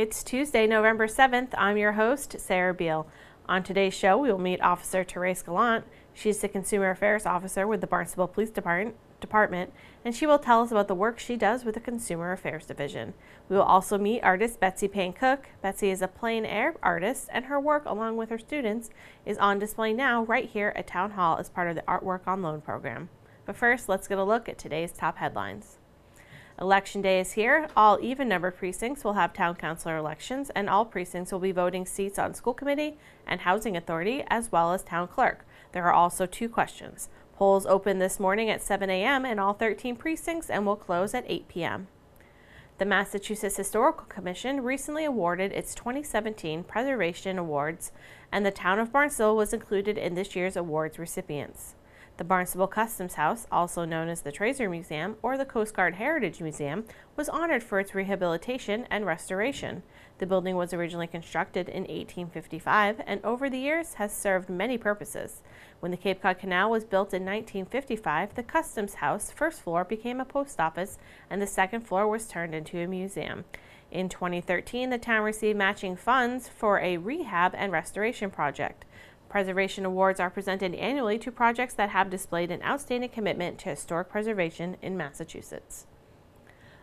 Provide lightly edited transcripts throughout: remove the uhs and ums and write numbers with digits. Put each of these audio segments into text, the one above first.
It's Tuesday, November 7th. I'm your host, Sarah Beal. On today's show, we will meet Officer Therese Gallant. She's the Consumer Affairs Officer with the Barnstable Police Department, and she will tell us about the work she does with the Consumer Affairs Division. We will also meet artist Betsy Payne Cook. Betsy is a plein air artist, and her work, along with her students, is on display now right here at Town Hall as part of the Artwork on Loan program. But first, let's get a look at today's top headlines. Election day is here. All even-numbered precincts will have town councilor elections, and all precincts will be voting seats on school committee and housing authority, as well as town clerk. There are also 2 questions. Polls open this morning at 7 a.m. in all 13 precincts and will close at 8 p.m. The Massachusetts Historical Commission recently awarded its 2017 Preservation Awards, and the town of Barnstable was included in this year's awards recipients. The Barnstable Customs House, also known as the Treasure Museum or the Coast Guard Heritage Museum, was honored for its rehabilitation and restoration. The building was originally constructed in 1855 and over the years has served many purposes. When the Cape Cod Canal was built in 1955, the Customs House first floor became a post office and the second floor was turned into a museum. In 2013, the town received matching funds for a rehab and restoration project. Preservation awards are presented annually to projects that have displayed an outstanding commitment to historic preservation in Massachusetts.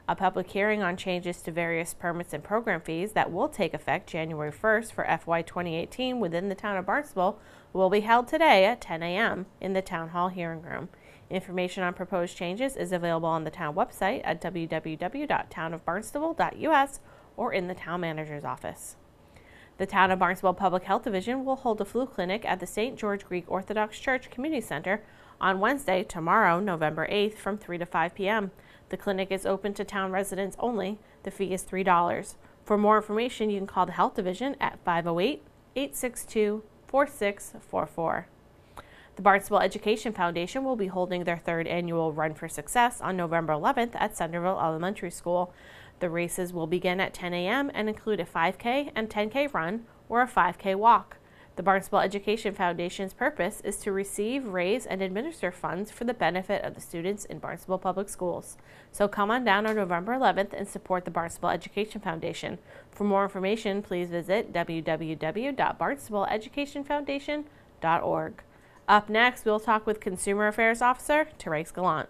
A public hearing on changes to various permits and program fees that will take effect January 1st for FY 2018 within the town of Barnstable will be held today at 10 a.m. in the Town Hall hearing room. Information on proposed changes is available on the town website at www.townofbarnstable.us or in the town manager's office. The Town of Barnstable Public Health Division will hold a flu clinic at the St. George Greek Orthodox Church Community Center on Wednesday, tomorrow, November 8th, from 3 to 5 p.m. The clinic is open to town residents only. The fee is $3. For more information, you can call the Health Division at 508-862-4644. The Barnstable Education Foundation will be holding their 3rd annual Run for Success on November 11th at Centerville Elementary School. The races will begin at 10 a.m. and include a 5K and 10K run or a 5K walk. The Barnstable Education Foundation's purpose is to receive, raise, and administer funds for the benefit of the students in Barnstable Public Schools. So come on down on November 11th and support the Barnstable Education Foundation. For more information, please visit www.barnstableeducationfoundation.org. Up next, we'll talk with Consumer Affairs Officer Therese Gallant.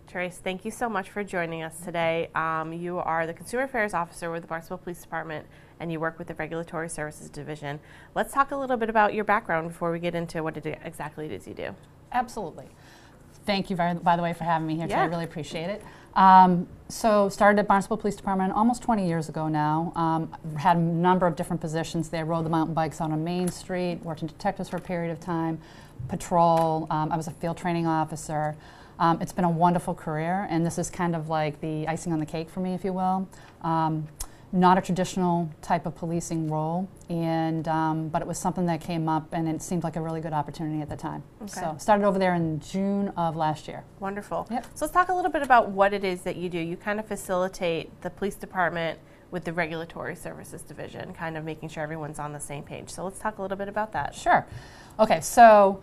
Therese, thank you so much for joining us today. You are the Consumer Affairs Officer with the Barnstable Police Department, and you work with the Regulatory Services Division. Let's talk a little bit about your background before we get into what exactly it is you do. Absolutely. Thank you, by the way, for having me here today. I really appreciate it. So started at Barnstable Police Department almost 20 years ago now. Had a number of different positions there. Rode the mountain bikes out on Main Street, worked in detectives for a period of time, patrol. I was a field training officer. It's been a wonderful career, and this is kind of like the icing on the cake for me, if you will. Not a traditional type of policing role, and but it was something that came up, and it seemed like a really good opportunity at the time. Okay. So started over there in June of last year. Wonderful. Yep. So let's talk a little bit about what it is that you do. You kind of facilitate the police department with the Regulatory Services Division, kind of making sure everyone's on the same page. So let's talk a little bit about that. Sure. Okay, so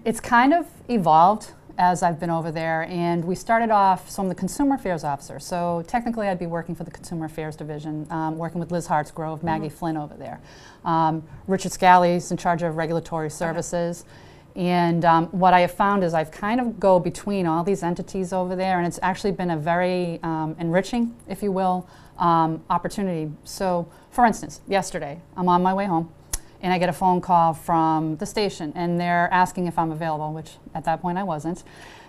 it's kind of evolved as I've been over there, and we started off, so I'm the Consumer Affairs Officer, so technically I'd be working for the Consumer Affairs Division, working with Liz Hartsgrove, Maggie Flynn over there. Richard Scally's in charge of Regulatory Services, and what I have found is I've kind of go between all these entities over there, and it's actually been a very enriching, if you will, opportunity. So, for instance, yesterday, I'm on my way home, and I get a phone call from the station, and they're asking if I'm available, which at that point I wasn't.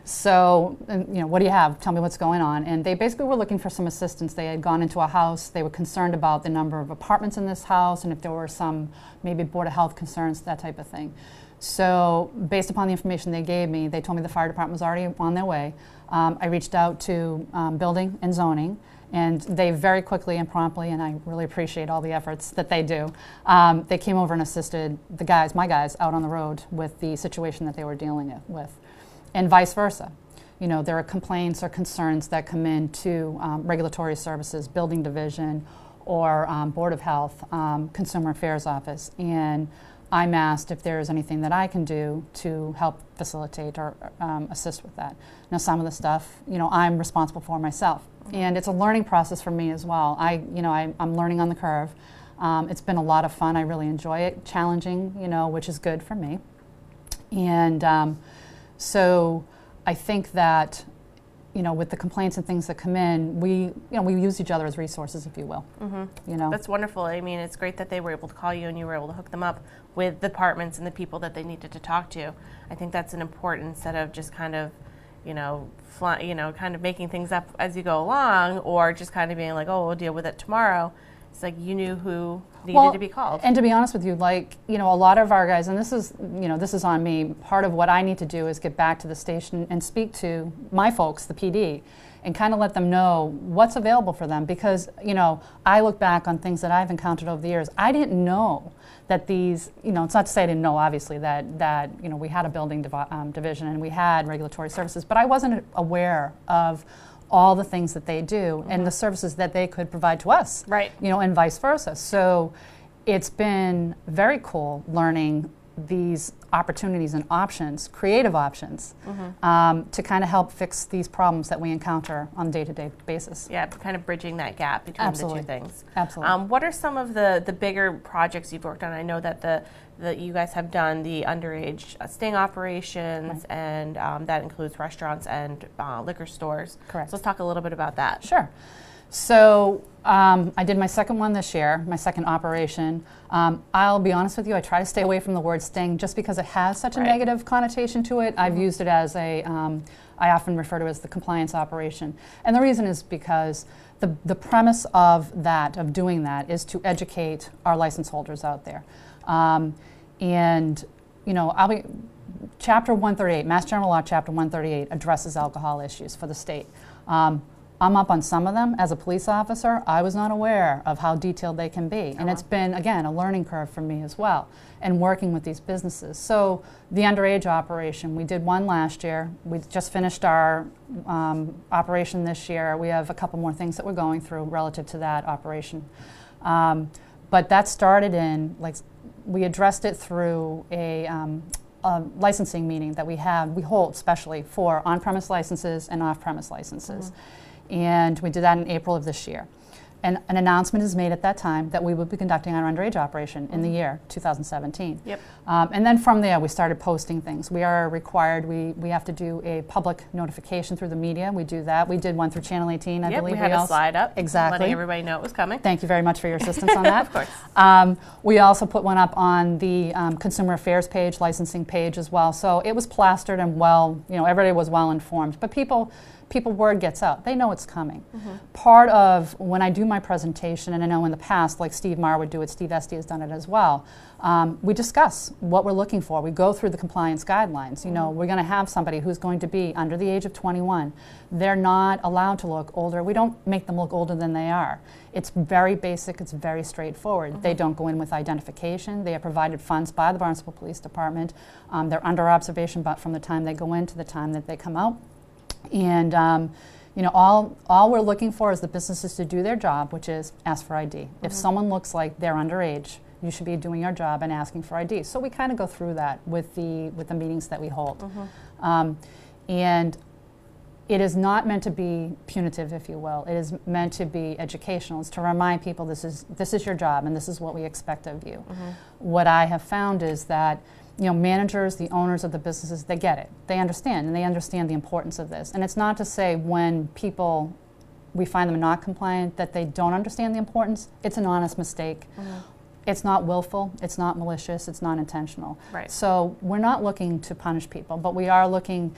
So, you know, what do you have? Tell me what's going on. And they basically were looking for some assistance. They had gone into a house. They were concerned about the number of apartments in this house, and if there were some maybe Board of Health concerns, that type of thing. So, based upon the information they gave me, they told me the fire department was already on their way. I reached out to building and zoning, and they very quickly and promptly, and I really appreciate all the efforts that they do, they came over and assisted the guys, my guys, out on the road with the situation that they were dealing with, and vice versa. You know, there are complaints or concerns that come into Regulatory Services, Building Division, or Board of Health, Consumer Affairs Office, and I'm asked if there is anything that I can do to help facilitate or assist with that. Now, some of the stuff, I'm responsible for myself, and it's a learning process for me as well. I'm learning on the curve. It's been a lot of fun. I really enjoy it, challenging, which is good for me. And so I think that, with the complaints and things that come in, we use each other as resources, if you will. That's wonderful. I mean, it's great that they were able to call you and you were able to hook them up with the departments and the people that they needed to talk to. I think that's an important, instead of just kind of, kind of making things up as you go along, or just kind of being like, oh, we'll deal with it tomorrow. It's like you knew who needed to be called. And to be honest with you, a lot of our guys, and this is on me, part of what I need to do is get back to the station and speak to my folks, the PD, and kind of let them know what's available for them. Because, I look back on things that I've encountered over the years. I didn't know that these, it's not to say I didn't know, obviously, that we had a building division and we had regulatory services, but I wasn't aware of all the things that they do and the services that they could provide to us, right? And vice versa. So it's been very cool learning these opportunities and options, creative options, to kind of help fix these problems that we encounter on a day-to-day basis. Yeah, kind of bridging that gap between the two things. Absolutely. What are some of the bigger projects you've worked on? I know that you guys have done the underage sting operations, and that includes restaurants and liquor stores. Correct. So let's talk a little bit about that. Sure. So I did my second one this year, my second operation. I'll be honest with you, I try to stay away from the word sting just because it has such a negative connotation to it. I've used it as I often refer to it as the compliance operation. And the reason is because the premise of doing that is to educate our license holders out there. Chapter 138, Mass General Law Chapter 138 addresses alcohol issues for the state. I'm up on some of them. As a police officer, I was not aware of how detailed they can be. And it's been, again, a learning curve for me as well, and working with these businesses. So the underage operation, we did one last year. We just finished our operation this year. We have a couple more things that we're going through relative to that operation. But that started we addressed it through a licensing meeting that we hold specially for on-premise licenses and off-premise licenses. And we did that in April of this year. And an announcement is made at that time that we would be conducting our underage operation in the year 2017. Yep. And then from there, we started posting things. We are required, we have to do a public notification through the media. We do that. We did one through Channel 18, I believe. We had a slide up. Exactly. Letting everybody know it was coming. Thank you very much for your assistance on that. Of course. We also put one up on the Consumer Affairs page, licensing page as well. So it was plastered and everybody was well informed. But people, word gets out. They know it's coming. Part of when I do my presentation, and I know in the past, like Steve Marr would do it, Steve Esty has done it as well, we discuss what we're looking for. We go through the compliance guidelines. We're going to have somebody who's going to be under the age of 21. They're not allowed to look older. We don't make them look older than they are. It's very basic. It's very straightforward. They don't go in with identification. They are provided funds by the Barnstable Police Department. They're under observation from the time they go in to the time that they come out. And all we're looking for is the businesses to do their job, which is ask for ID. If someone looks like they're underage, you should be doing your job and asking for ID. So we kind of go through that with the meetings that we hold. And it is not meant to be punitive, if you will. It is meant to be educational. It's to remind people this is your job and this is what we expect of you. What I have found is that managers, the owners of the businesses, they get it. They understand, and they understand the importance of this. And it's not to say when we find them not compliant, that they don't understand the importance. It's an honest mistake. It's not willful, it's not malicious, it's not intentional. Right. So we're not looking to punish people, but we are looking,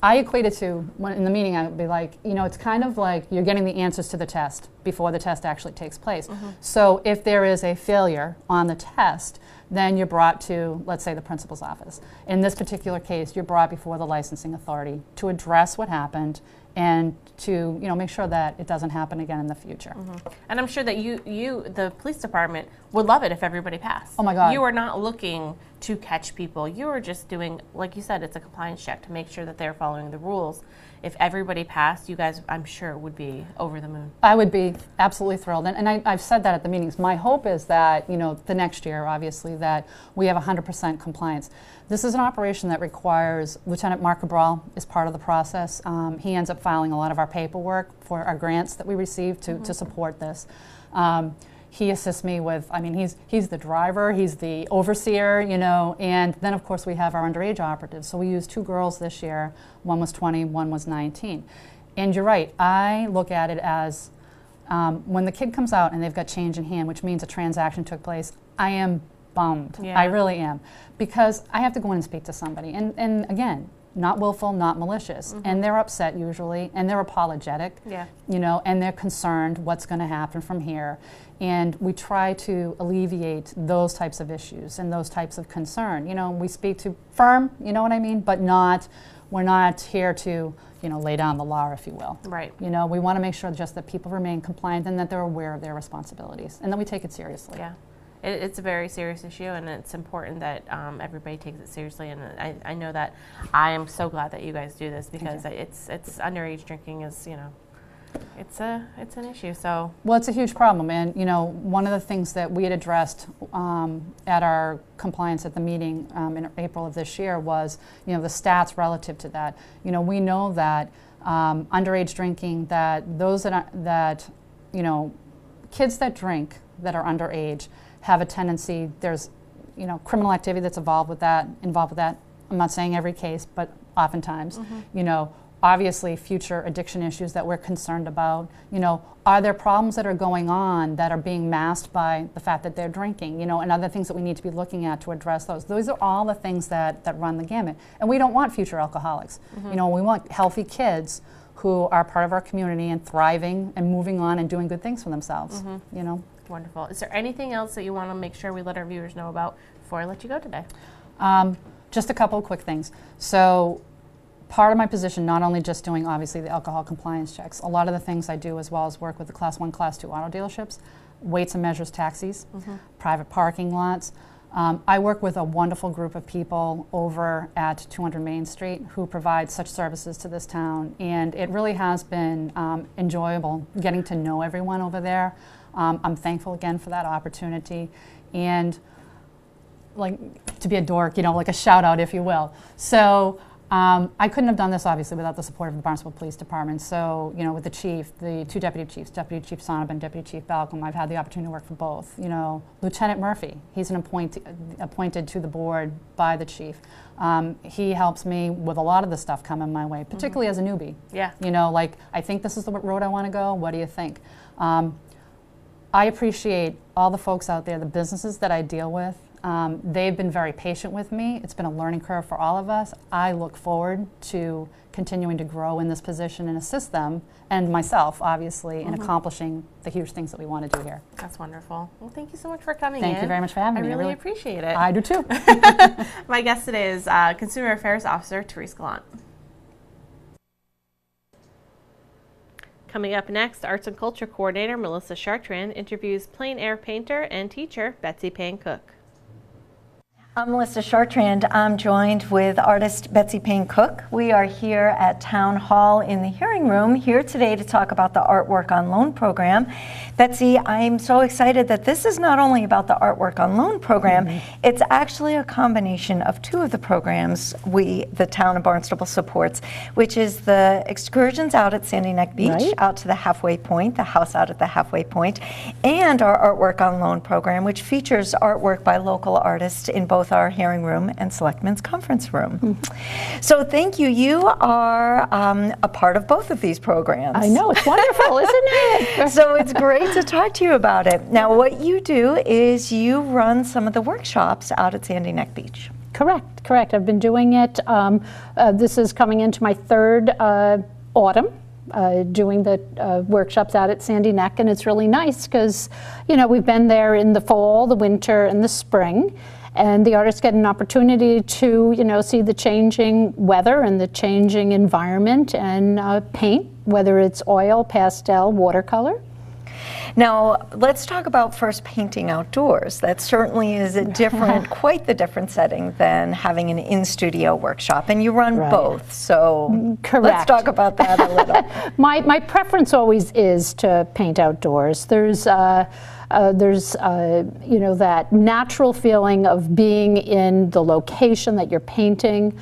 I equate it to, in the meeting I would be like, it's kind of like you're getting the answers to the test before the test actually takes place. So if there is a failure on the test, then you're brought to, let's say, the principal's office. In this particular case, you're brought before the licensing authority to address what happened and to make sure that it doesn't happen again in the future. And I'm sure that the police department, would love it if everybody passed. Oh my God. You are not looking to catch people. You are just doing, like you said, it's a compliance check to make sure that they're following the rules. if everybody passed, you guys, I'm sure, would be over the moon. I would be absolutely thrilled, and I've said that at the meetings. My hope is that, you know, the next year, obviously, that we have 100% compliance. This is an operation that requires, Lieutenant Mark Cabral is part of the process. He ends up filing a lot of our paperwork for our grants that we receive to support this. He assists me with, I mean, he's the driver, he's the overseer, you know, and then of course we have our underage operatives. So we used 2 girls this year. One was 20, one was 19. And you're right, I look at it as when the kid comes out and they've got change in hand, which means a transaction took place, I am bummed. Yeah. I really am. Because I have to go in and speak to somebody. And again, not willful, not malicious. And they're upset usually, and they're apologetic, you know, and they're concerned what's going to happen from here. And we try to alleviate those types of issues and those types of concern. You know, we speak to firm, you know what I mean, but we're not here to, you know, lay down the law, if you will. Right. You know, we want to make sure just that people remain compliant and that they're aware of their responsibilities and that we take it seriously. Yeah. It's a very serious issue, and it's important that everybody takes it seriously. And I know that I am so glad that you guys do this, because it's underage drinking is, you know, it's an issue. So well, it's a huge problem, and you know, one of the things that we had addressed at our compliance at the meeting in April of this year was, you know, the stats relative to that. You know, we know that underage drinking, that those that you know, kids that drink that are underage have a tendency, there's, you know, criminal activity that's involved with that. I'm not saying every case, but oftentimes, you know, obviously future addiction issues that we're concerned about. You know, are there problems that are going on that are being masked by the fact that they're drinking, you know, and other things that we need to be looking at to address those. Those are all the things that run the gamut. And we don't want future alcoholics. You know, we want healthy kids who are part of our community and thriving and moving on and doing good things for themselves, you know. Wonderful. Is there anything else that you want to make sure we let our viewers know about before I let you go today? Just a couple of quick things. So part of my position, not only just doing obviously the alcohol compliance checks, a lot of the things I do as well as work with the Class 1, Class 2 auto dealerships, weights and measures taxis, private parking lots. I work with a wonderful group of people over at 200 Main Street who provide such services to this town, and it really has been enjoyable getting to know everyone over there. I'm thankful again for that opportunity, and like to be a dork, you know, like a shout out, if you will. So I couldn't have done this obviously without the support of the Barnstable Police Department. So, you know, with the chief, the 2 deputy chiefs, Deputy Chief Sonneman, Deputy Chief Balcom, I've had the opportunity to work for both. You know, Lieutenant Murphy, he's an appointed to the board by the chief. He helps me with a lot of the stuff coming my way, particularly as a newbie. Yeah. You know, like, I think this is the road I want to go. What do you think? I appreciate all the folks out there, the businesses that I deal with. They've been very patient with me. It's been a learning curve for all of us. I look forward to continuing to grow in this position and assist them, and myself, obviously, in accomplishing the huge things that we want to do here. That's wonderful. Well, thank you so much for coming Thank you very much for having me. I really appreciate it. I do too. My guest today is Consumer Affairs Officer Therese Gallant. Coming up next, Arts and Culture Coordinator Melissa Chartrand interviews plein air painter and teacher Betsy Payne Cook. I'm Melissa Chartrand. I'm joined with artist Betsy Payne Cook. We are here at Town Hall in the hearing room here today to talk about the Artwork on Loan program. Betsy, I'm so excited that this is not only about the Artwork on Loan program, it's actually a combination of 2 of the programs the town of Barnstable supports, which is the excursions out at Sandy Neck Beach, out to the halfway point, the house out at the halfway point, and our Artwork on Loan program, which features artwork by local artists in both our hearing room and Selectmen's conference room. So thank you. You are a part of both of these programs. I know, it's wonderful, isn't it? So it's great to talk to you about it. Now, what you do is you run some of the workshops out at Sandy Neck Beach. Correct. I've been doing it. This is coming into my 3rd autumn. Doing the workshops out at Sandy Neck, and it's really nice because, you know, we've been there in the fall, the winter, and the spring, and the artists get an opportunity to, you know, see the changing weather and the changing environment and paint, whether it's oil, pastel, watercolor. Now, let's talk about first painting outdoors. That certainly is a different, quite the different setting than having an in-studio workshop, and you run both, so Correct. Let's talk about that a little. My preference always is to paint outdoors. There's you know, that natural feeling of being in the location that you're painting,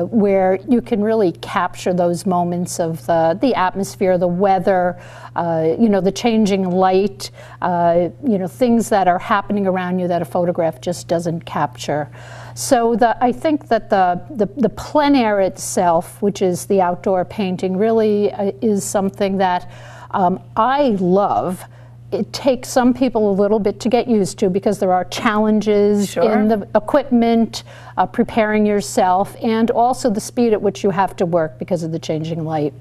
where you can really capture those moments of the atmosphere, the weather, you know, the changing light, you know, things that are happening around you that a photograph just doesn't capture. So I think that the plein air itself, which is the outdoor painting, really is something that I love. It takes some people a little bit to get used to because there are challenges in the equipment, preparing yourself, and also the speed at which you have to work because of the changing light.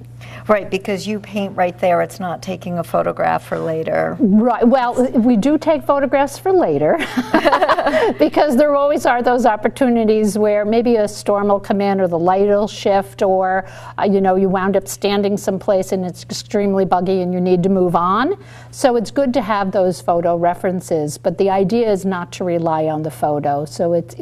Right, because you paint right there. It's not taking a photograph for later. Right. Well, we do take photographs for later because there always are those opportunities where maybe a storm will come in or the light will shift, or you know, you wound up standing someplace and it's extremely buggy and you need to move on. So it's good to have those photo references, but the idea is not to rely on the photo. So it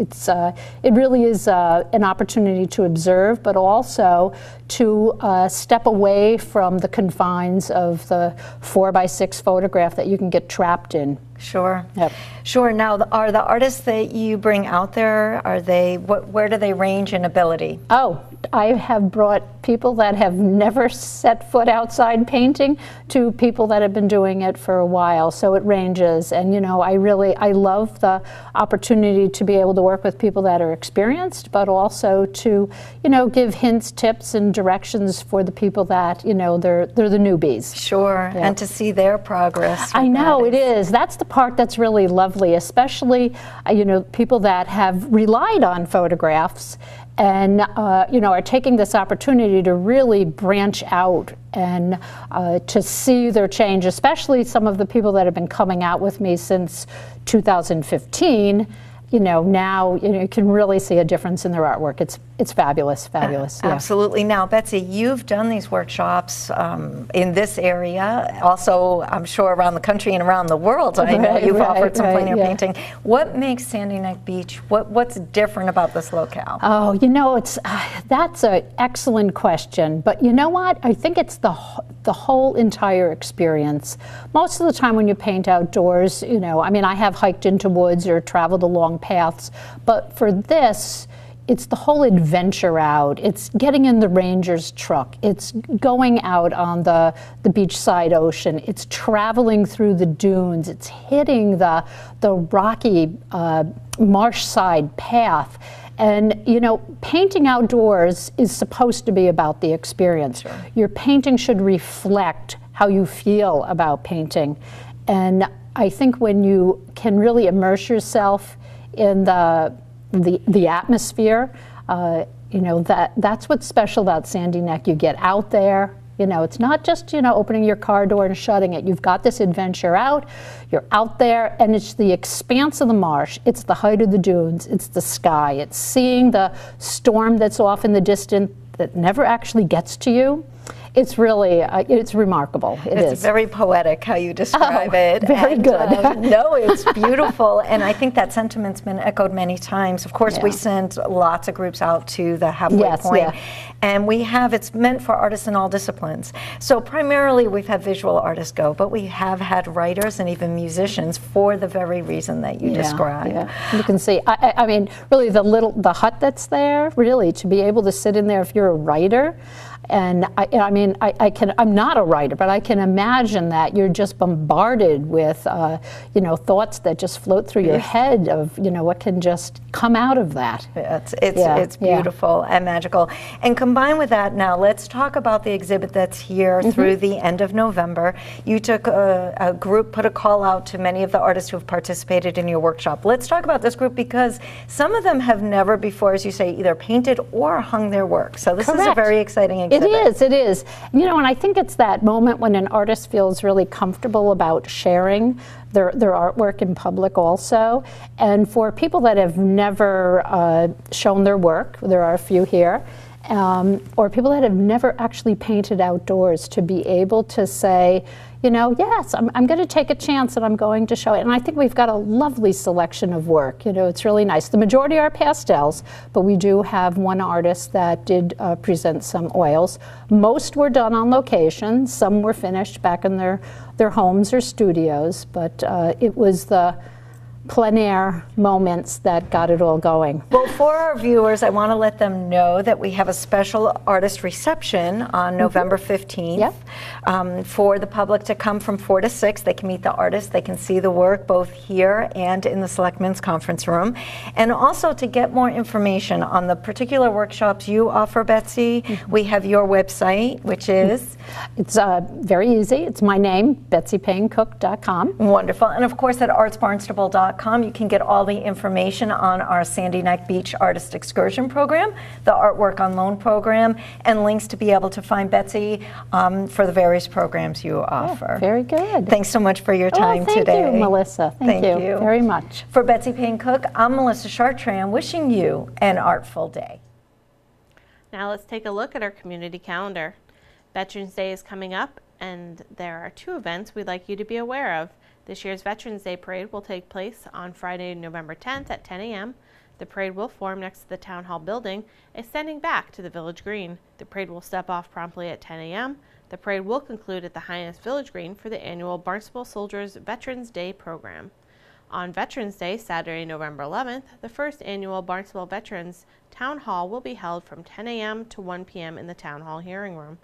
really is an opportunity to observe, but also to step away from the confines of the 4x6 photograph that you can get trapped in. Sure. Yep. Sure. Now, are the artists that you bring out there, are they, where do they range in ability? Oh, I have brought people that have never set foot outside painting to people that have been doing it for a while. So it ranges. And, you know, I love the opportunity to be able to work with people that are experienced, but also to, you know, give hints, tips, and directions for the people that, you know, they're the newbies. Sure. Yep. And to see their progress. I know, it is. That's the part that's really lovely, especially, you know, people that have relied on photographs and, you know, are taking this opportunity to really branch out and to see their change, especially some of the people that have been coming out with me since 2015. You know, now you can really see a difference in their artwork. It's fabulous, fabulous. Yeah. Absolutely. Now, Betsy, you've done these workshops in this area, also I'm sure around the country and around the world. I know you've offered some plein air painting. What makes Sandy Neck Beach, what's different about this locale? Oh, you know, that's an excellent question. But you know what? I think it's the whole entire experience. Most of the time when you paint outdoors, you know, I mean, I have hiked into woods or traveled along paths, but for this, it's the whole adventure out. It's getting in the ranger's truck. It's going out on the beachside ocean. It's traveling through the dunes. It's hitting the rocky marsh-side path. And, you know, painting outdoors is supposed to be about the experience. Sure. Your painting should reflect how you feel about painting. And I think when you can really immerse yourself in the atmosphere, you know, that's what's special about Sandy Neck. You get out there, you know, it's not just, you know, opening your car door and shutting it. You've got this adventure out, you're out there, and it's the expanse of the marsh, it's the height of the dunes, it's the sky, it's seeing the storm that's off in the distance that never actually gets to you. It's really, it's remarkable. It's very poetic how you describe it. Very good. No, it's beautiful. And I think that sentiment's been echoed many times. Of course, we send lots of groups out to the halfway point. And it's meant for artists in all disciplines. So primarily we've had visual artists go, but we have had writers and even musicians for the very reason that you described. Yeah. You can see, I mean, really the hut that's there, really, to be able to sit in there if you're a writer. And I mean, I'm not a writer, but I can imagine that you're just bombarded with, you know, thoughts that just float through your head of, you know, what can just come out of that. It's beautiful and magical. And combined with that, now let's talk about the exhibit that's here through the end of November. You took a group, put a call out to many of the artists who have participated in your workshop. Let's talk about this group because some of them have never before, as you say, either painted or hung their work. So this is a very exciting exhibit. It is. You know, and I think it's that moment when an artist feels really comfortable about sharing their artwork in public also. And for people that have never shown their work, there are a few here, or people that have never actually painted outdoors to be able to say, you know, yes, I'm going to take a chance and I'm going to show it. And I think we've got a lovely selection of work. You know, it's really nice. The majority are pastels, but we do have one artist that did present some oils. Most were done on location. Some were finished back in their homes or studios, but it was the plein air moments that got it all going. Well, for our viewers, I want to let them know that we have a special artist reception on November 15th for the public to come from 4 to 6. They can meet the artist, they can see the work both here and in the Selectmen's Conference Room. And also to get more information on the particular workshops you offer, Betsy, we have your website, which is? It's very easy. It's my name, BetsyPayneCook.com. Wonderful. And of course at artsbarnstable.com you can get all the information on our Sandy Neck Beach Artist Excursion Program, the Artwork on Loan Program, and links to be able to find Betsy for the various programs you offer. Very good. Thanks so much for your time today. Thank you, Melissa. Thank you very much. For Betsy Payne Cook, I'm Melissa Chartrand, wishing you an artful day. Now let's take a look at our community calendar. Veterans Day is coming up, and there are 2 events we'd like you to be aware of. This year's Veterans Day Parade will take place on Friday, November 10th at 10 a.m. The parade will form next to the Town Hall building, extending back to the Village Green. The parade will step off promptly at 10 a.m. The parade will conclude at the Hyannis Village Green for the annual Barnstable Soldiers Veterans Day program. On Veterans Day, Saturday, November 11th, the first annual Barnstable Veterans Town Hall will be held from 10 a.m. to 1 p.m. in the Town Hall hearing room.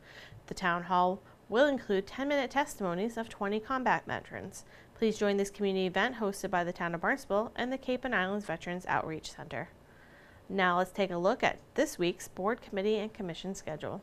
The Town Hall will include 10-minute testimonies of 20 combat veterans. Please join this community event hosted by the Town of Barnstable and the Cape and Islands Veterans Outreach Center. Now let's take a look at this week's Board, Committee, and Commission schedule.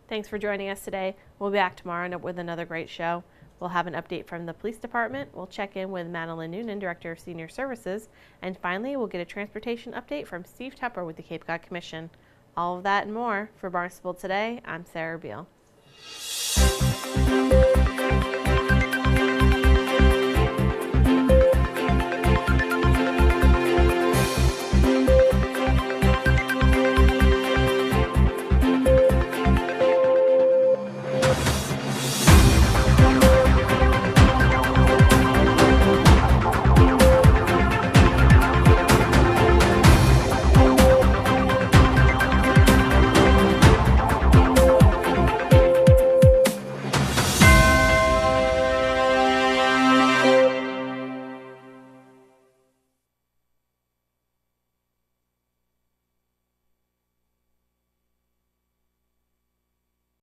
Thanks for joining us today. We'll be back tomorrow with another great show. We'll have an update from the police department. We'll check in with Madeline Noonan, Director of Senior Services. And finally, we'll get a transportation update from Steve Tupper with the Cape Cod Commission. All of that and more for Barnstable Today. I'm Sarah Beal.